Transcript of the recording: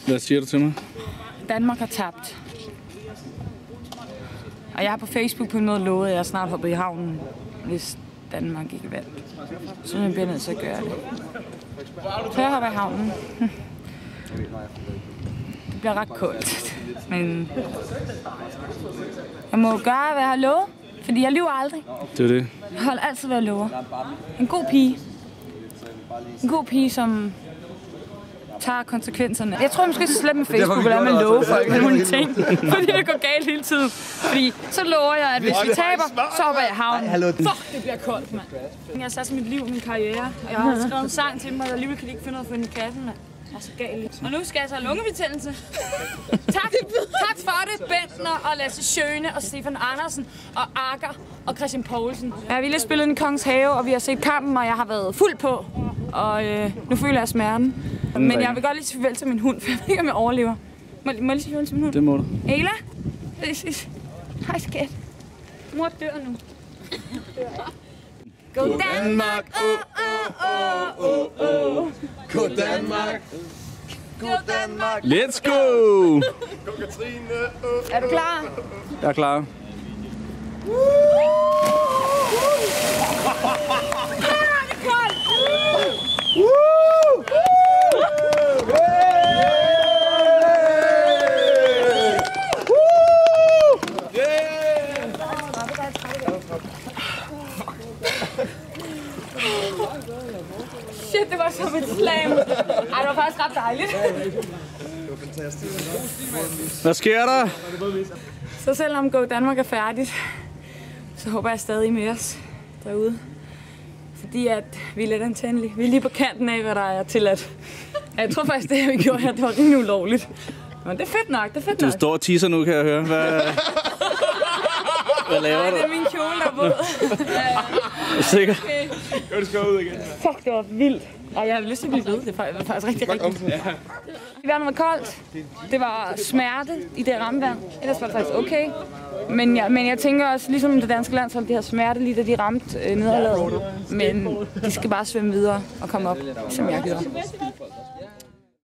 Hvad siger du til mig? Danmark har tabt. Og jeg har på Facebook på en måde lovet, at jeg snart hopper i havnen, hvis Danmark ikke vandt. Så jeg bliver nødt til at gøre det. Så jeg hopper i havnen. Det bliver ret koldt. Men jeg må gøre, hvad jeg har lovet. Fordi jeg lyver aldrig. Det er det. Jeg holder altid, hvad jeg lover. En god pige. En god pige, som tager konsekvenserne. Jeg tror måske, jeg skal slet med Facebook, og lade mig love folk med nogle ting. Fordi det går galt hele tiden. Fordi så lover jeg, at hvis vi taber, så hopper jeg i havnen. Fuck, det bliver koldt, mand. Jeg har sat mit liv og min karriere. Og jeg har skrevet en sang til mig, og alligevel kan de ikke finde ud af at få den i kassen, mand. Jeg er så galt. Og nu skal jeg så have lungebetændelse. Tak for det, Bentner og Lasse Schøne og Stefan Andersen og Akker og Christian Poulsen. Jeg har lige spillet i Kongens Have, og vi har set kampen, og jeg har været fuld på. Og nu føler jeg smerten. Men jeg vil godt lige sige farvel til min hund, for jeg ved ikke, om jeg overlever. Må jeg lige sige farvel til min hund? Det må du. Ela? Hej, skat. Mor dør nu. Go Danmark! Go Danmark! Go Danmark! Let's go! Go Katrine! Er du klar? Jeg er klar. Det er koldt! Shit, det var som et slam. Ej, det var faktisk ret dejligt. Det var fantastisk. Hvad sker der? Så selvom Go Danmark er færdigt, så håber jeg stadig med os derude. Fordi at vi er lidt antændelige. Vi er lige på kanten af, hvad der er tilladt. Jeg tror faktisk, det vi gjorde her, det var rimelig ulovligt. Men det er fedt nok, det er fedt nok. Du står og teaser nu, kan jeg høre. Hvad laver du? Nej, det er min kjole, der er våd. Er du sikker? Okay. Jo, det skal ud igen. Fuck, det var vildt. Og jeg har lyst til at blive ved. Det er faktisk rigtig. Vandet var koldt. Det var smerte i det rammevand. Ellers var det faktisk okay. Men jeg tænker også, ligesom det danske landshold, de har smerte lige da de ramte nederlaget. Men de skal bare svømme videre og komme op, som jeg gjorde.